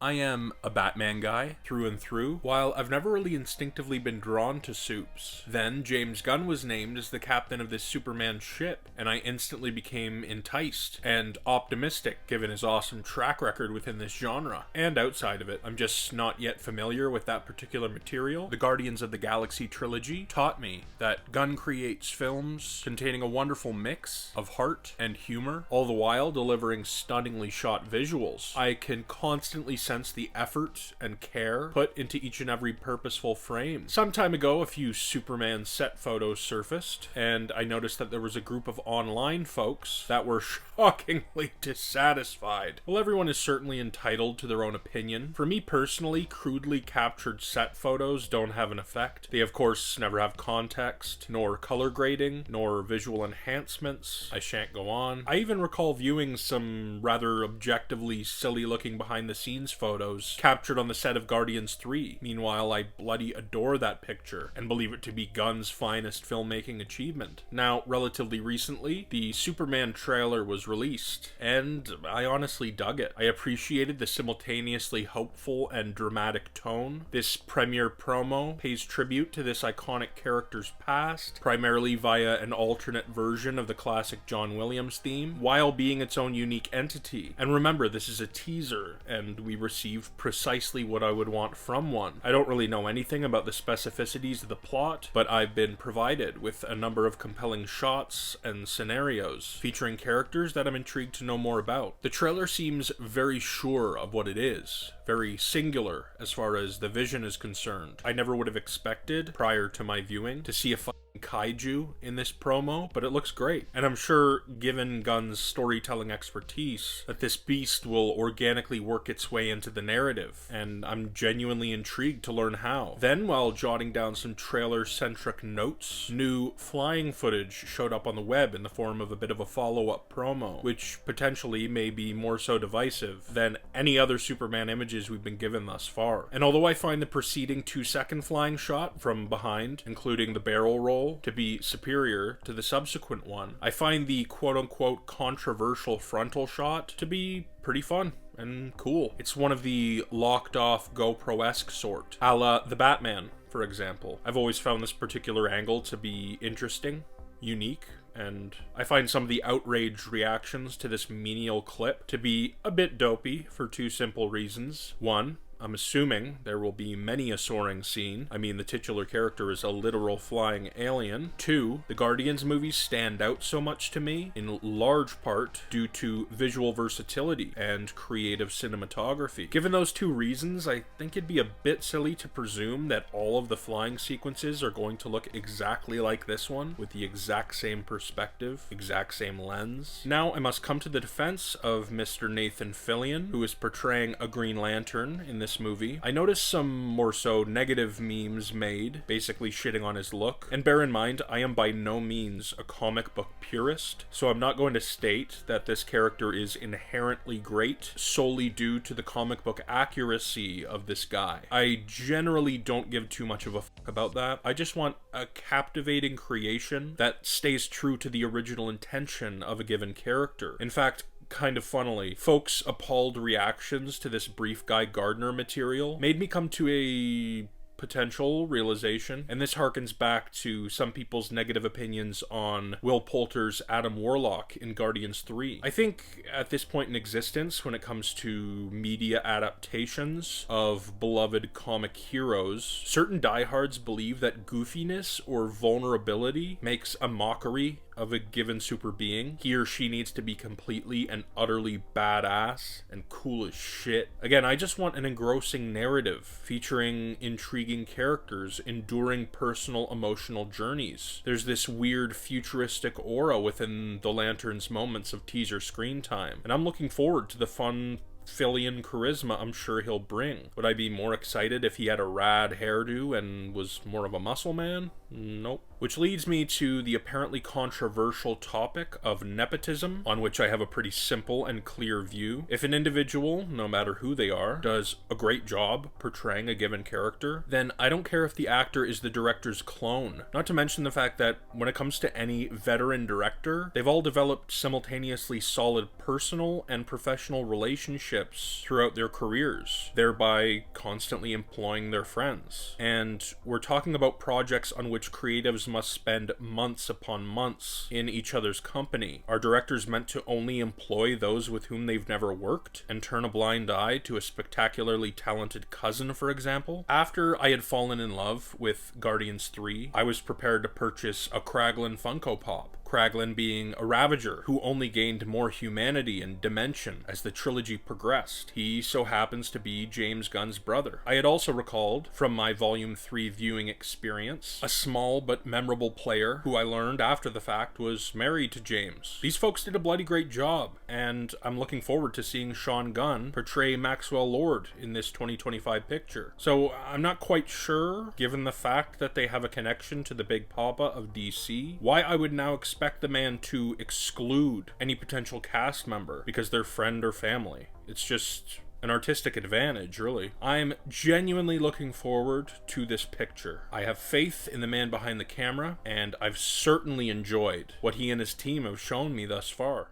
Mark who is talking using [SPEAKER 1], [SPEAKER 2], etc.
[SPEAKER 1] I am a Batman guy through and through, while I've never really instinctively been drawn to supes. Then James Gunn was named as the captain of this Superman ship, and I instantly became enticed and optimistic given his awesome track record within this genre, and outside of it. I'm just not yet familiar with that particular material. The Guardians of the Galaxy trilogy taught me that Gunn creates films containing a wonderful mix of heart and humor, all the while delivering stunningly shot visuals. I can constantly sense the effort and care put into each and every purposeful frame. Some time ago, a few Superman set photos surfaced, and I noticed that there was a group of online folks that were shockingly dissatisfied. Well, everyone is certainly entitled to their own opinion. For me personally, crudely captured set photos don't have an effect. They, of course, never have context, nor color grading, nor visual enhancements. I shan't go on. I even recall viewing some rather objectively silly-looking behind-the-scenes photos captured on the set of Guardians 3. Meanwhile, I bloody adore that picture and believe it to be Gunn's finest filmmaking achievement. Now, relatively recently, the Superman trailer was released, and I honestly dug it. I appreciated the simultaneously hopeful and dramatic tone. This premiere promo pays tribute to this iconic character's past, primarily via an alternate version of the classic John Williams theme, while being its own unique entity. And remember, this is a teaser, and we received precisely what I would want from one. I don't really know anything about the specificities of the plot, but I've been provided with a number of compelling shots and scenarios featuring characters that I'm intrigued to know more about. The trailer seems very sure of what it is, very singular as far as the vision is concerned. I never would have expected, prior to my viewing, to see a kaiju in this promo, but it looks great. And I'm sure, given Gunn's storytelling expertise, that this beast will organically work its way into the narrative, and I'm genuinely intrigued to learn how. Then, while jotting down some trailer-centric notes, new flying footage showed up on the web in the form of a bit of a follow-up promo, which potentially may be more so divisive than any other Superman images we've been given thus far. And although I find the preceding 2-second flying shot from behind, including the barrel roll, to be superior to the subsequent one, I find the quote-unquote controversial frontal shot to be pretty fun and cool. It's one of the locked-off GoPro-esque sort, a la the Batman, for example. I've always found this particular angle to be interesting, unique, and I find some of the outraged reactions to this menial clip to be a bit dopey for two simple reasons. One, I'm assuming there will be many a soaring scene. I mean, the titular character is a literal flying alien. Two, the Guardians movies stand out so much to me, in large part due to visual versatility and creative cinematography. Given those two reasons, I think it'd be a bit silly to presume that all of the flying sequences are going to look exactly like this one, with the exact same perspective, exact same lens. Now, I must come to the defense of Mr. Nathan Fillion, who is portraying a Green Lantern in this movie. I noticed some more so negative memes made, basically shitting on his look. And bear in mind, I am by no means a comic book purist, so I'm not going to state that this character is inherently great solely due to the comic book accuracy of this guy. I generally don't give too much of a fuck about that. I just want a captivating creation that stays true to the original intention of a given character. In fact, kind of funnily, folks' appalled reactions to this brief Guy Gardner material made me come to a potential realization, and this harkens back to some people's negative opinions on Will Poulter's Adam Warlock in Guardians 3. I think at this point in existence, when it comes to media adaptations of beloved comic heroes, certain diehards believe that goofiness or vulnerability makes a mockery of a given super being. He or she needs to be completely and utterly badass and cool as shit. Again, I just want an engrossing narrative featuring intriguing characters enduring personal emotional journeys. There's this weird futuristic aura within the Lantern's moments of teaser screen time, and I'm looking forward to the fun Fillion charisma I'm sure he'll bring. Would I be more excited if he had a rad hairdo and was more of a muscle man? Nope. Which leads me to the apparently controversial topic of nepotism, on which I have a pretty simple and clear view. If an individual, no matter who they are, does a great job portraying a given character, then I don't care if the actor is the director's clone. Not to mention the fact that when it comes to any veteran director, they've all developed simultaneously solid personal and professional relationships throughout their careers. thereby constantly employing their friends. And we're talking about projects on which creatives must spend months upon months in each other's company. Are directors meant to only employ those with whom they've never worked and turn a blind eye to a spectacularly talented cousin, for example? After I had fallen in love with Guardians 3, I was prepared to purchase a Kraglin Funko Pop. Kraglin being a Ravager who only gained more humanity and dimension as the trilogy progressed. He so happens to be James Gunn's brother. I had also recalled, from my Volume 3 viewing experience, a small but memorable player who I learned after the fact was married to James. These folks did a bloody great job, and I'm looking forward to seeing Sean Gunn portray Maxwell Lord in this 2025 picture. So I'm not quite sure, given the fact that they have a connection to the Big Papa of DC, why I would now expect the man to exclude any potential cast member because they're friend or family. It's just an artistic advantage, really. I'm genuinely looking forward to this picture. I have faith in the man behind the camera, and I've certainly enjoyed what he and his team have shown me thus far.